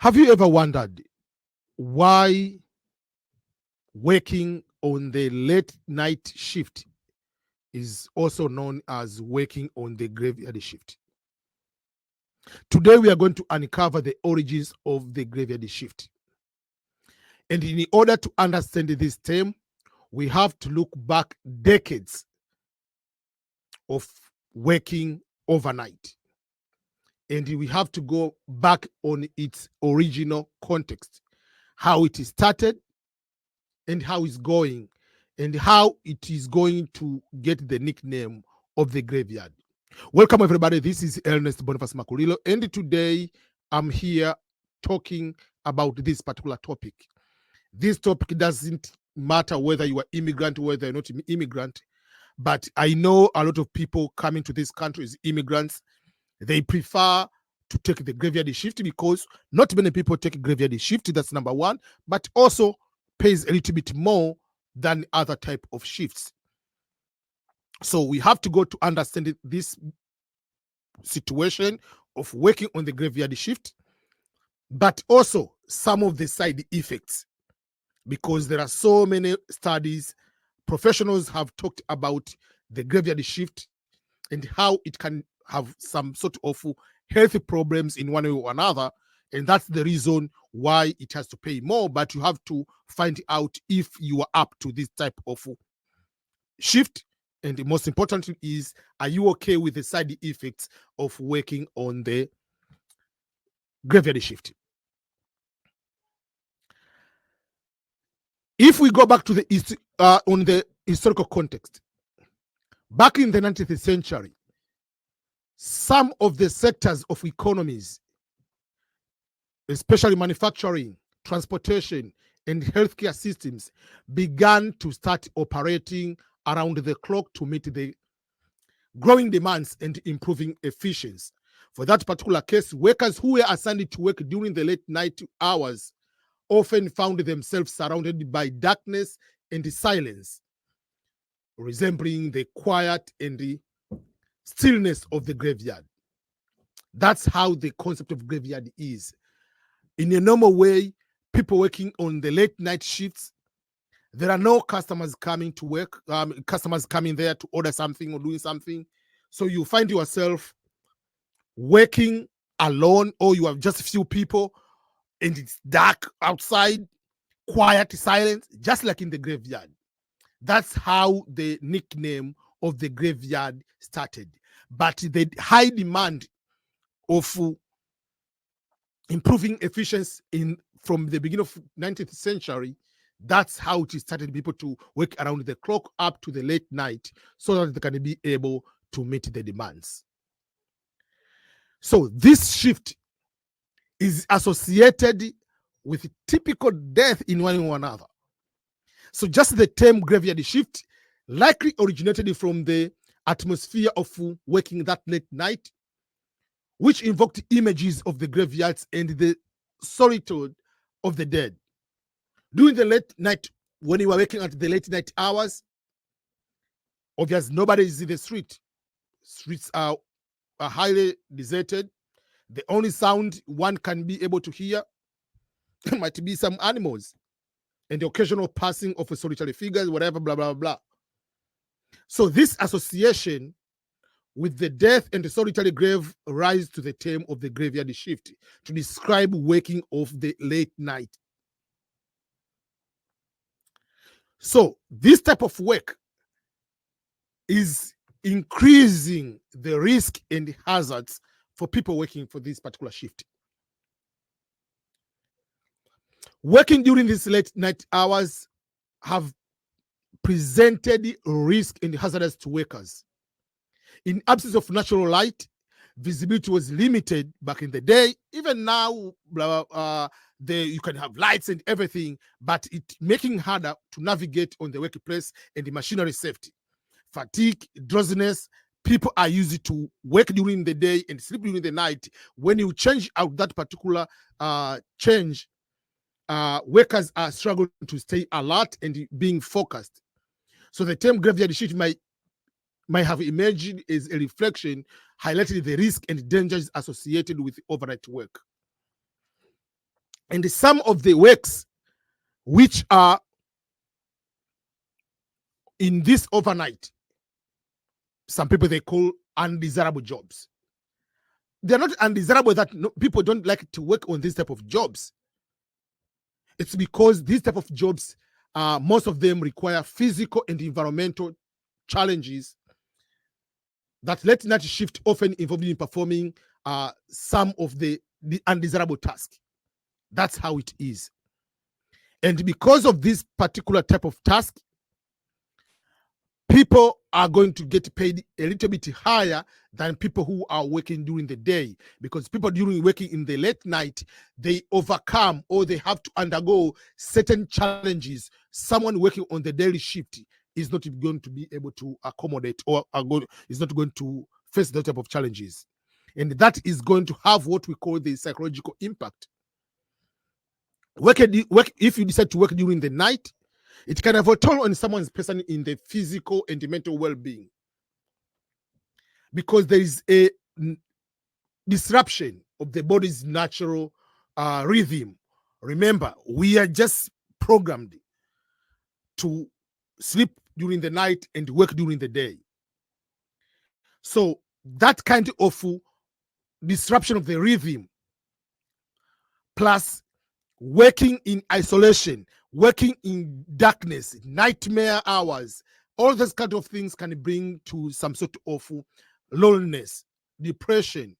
Have you ever wondered why working on the late night shift is also known as working on the graveyard shift? Today, we are going to uncover the origins of the graveyard shift. And in order to understand this term, we have to look back decades of working overnight. And we have to go back on its original context, how it started and how it's going, and how it is going to get the nickname of the graveyard. Welcome, everybody. This is Ernest Boniface Makurilo, and today I'm here talking about this particular topic. This topic doesn't matter whether you are immigrant or whether you're not immigrant, but I know a lot of people coming to this country as immigrants. They prefer to take the graveyard shift because not many people take graveyard shift. That's number one, but also pays a little bit more than other type of shifts. So we have to go to understand this situation of working on the graveyard shift, but also some of the side effects, because there are so many studies, professionals have talked about the graveyard shift and how it can have some sort of health problems in one way or another. And that's the reason why it has to pay more, but you have to find out if you are up to this type of shift. And the most important is, are you okay with the side effects of working on the graveyard shift? If we go back to on the historical context, back in the 19th century, some of the sectors of economies, especially manufacturing, transportation, and healthcare systems, began to start operating around the clock to meet the growing demands and improving efficiency. For that particular case, workers who were assigned to work during the late night hours often found themselves surrounded by darkness and silence, resembling the quiet and the stillness of the graveyard. That's how the concept of graveyard is. In a normal way, people working on the late night shifts, there are no customers coming to work, customers coming there to order something or doing something. So you find yourself working alone, or you have just a few people and it's dark outside, quiet, silent, just like in the graveyard. That's how the nickname of the graveyard started. But the high demand of improving efficiency from the beginning of 19th century, that's how it started people to work around the clock up to the late night so that they can be able to meet the demands. So this shift is associated with typical death in one or another. So just the term graveyard shift likely originated from the atmosphere of working that late night, which invoked images of the graveyards and the solitude of the dead. During the late night, when you were working at the late night hours, obviously nobody is in the street. Streets are highly deserted. The only sound one can be able to hear might be some animals and the occasional passing of a solitary figure, whatever, blah, blah, blah. So this association with the death and the solitary grave rise to the term of the graveyard shift to describe working of the late night. So this type of work is increasing the risk and hazards for people working for this particular shift. Working during these late night hours have presented risk and hazards to workers. In absence of natural light, visibility was limited back in the day. Even now, you can have lights and everything, but it making harder to navigate on the workplace and the machinery safety. Fatigue, drowsiness, people are used to work during the day and sleep during the night. When you change out that particular change, workers are struggling to stay alert and being focused. So the term graveyard shift might have emerged as a reflection, highlighting the risk and dangers associated with overnight work. And some of the works which are in this overnight, some people they call undesirable jobs. They're not undesirable that people don't like to work on this type of jobs. It's because these type of jobs, most of them require physical and environmental challenges that late night shift often involved in performing some of the undesirable tasks. That's how it is. And because of this particular type of task, people are going to get paid a little bit higher than people who are working during the day, because people working in the late night, they overcome or they have to undergo certain challenges. Someone working on the daily shift is not going to be able to accommodate or is not going to face that type of challenges. And that is going to have what we call the psychological impact. If you decide to work during the night, it can have a toll on someone's person in the physical and the mental well-being, because there is a disruption of the body's natural rhythm. Remember, we are just programmed to sleep during the night and work during the day. So that kind of disruption of the rhythm, plus working in isolation, working in darkness, nightmare hours, all those kind of things can bring to some sort of loneliness, depression,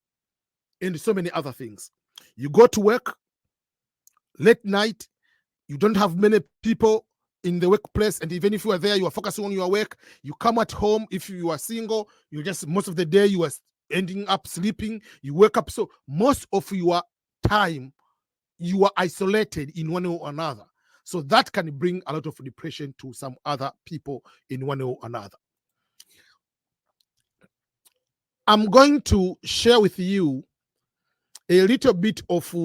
and so many other things. You go to work late night, you don't have many people in the workplace, and even if you are there, you are focusing on your work. You come at home, if you are single, you just most of the day you are ending up sleeping. You wake up, so most of your time you are isolated in one way or another. So that can bring a lot of depression to some other people in one way or another. I'm going to share with you a little bit of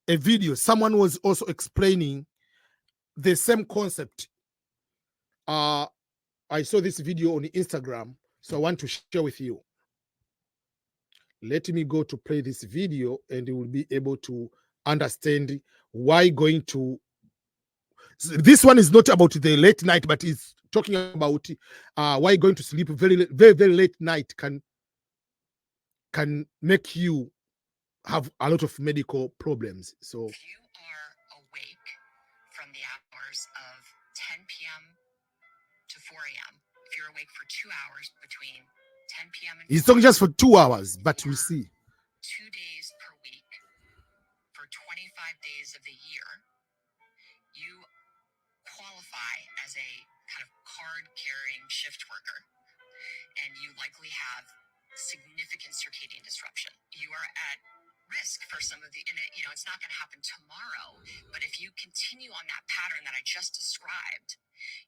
a video. Someone was also explaining the same concept. I saw this video on Instagram, so I want to share with you. Let me go to play this video, and you will be able to understand why going to. This one is not about the late night, but it's talking about why going to sleep very, very, very late night can make you have a lot of medical problems. So if you are awake from the hours of 10 p.m. to 4 a.m., if you're awake for 2 hours between 10 p.m. and 4 it's talking just for 2 hours, but we'll see. 2 days per week for 25 days of the year, you qualify as a kind of card-carrying shift worker, and you likely have significant circadian disruption. You are at risk for some of the, and it's not going to happen tomorrow, but if you continue on that pattern that I just described,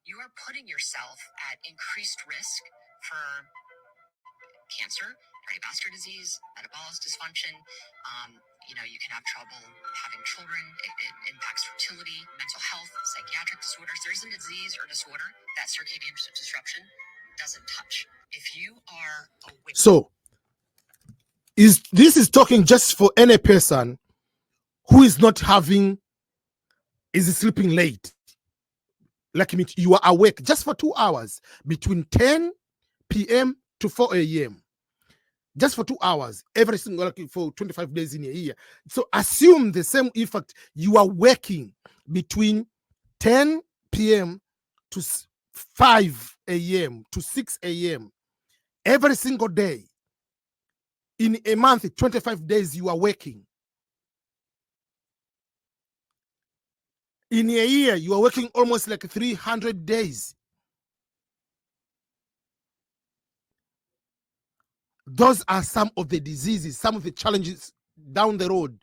you are putting yourself at increased risk for cancer, cardiovascular disease, metabolic dysfunction. You can have trouble having children. It impacts fertility, mental health, psychiatric disorders. There isn't a disease or disorder that circadian disruption doesn't touch. If you are awake. So this is talking just for any person who is not is sleeping late. Like me, you are awake just for 2 hours between 10 p.m. to 4 a.m. Just for 2 hours, every single for 25 days in a year. So assume the same effect. You are working between 10 p.m. to 5 a.m. to 6 a.m. every single day. In a month, 25 days, you are working. In a year, you are working almost like 300 days. Those are some of the diseases, some of the challenges down the road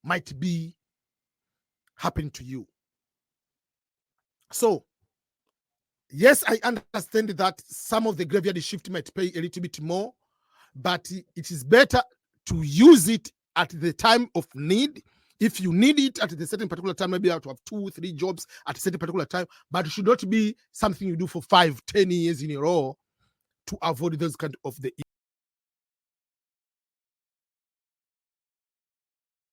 might be happening to you. So, yes, I understand that some of the graveyard shift might pay a little bit more, but it is better to use it at the time of need. If you need it at a certain particular time, maybe you have to have 2-3 jobs at a certain particular time, but it should not be something you do for 5-10 years in a row to avoid those kind of the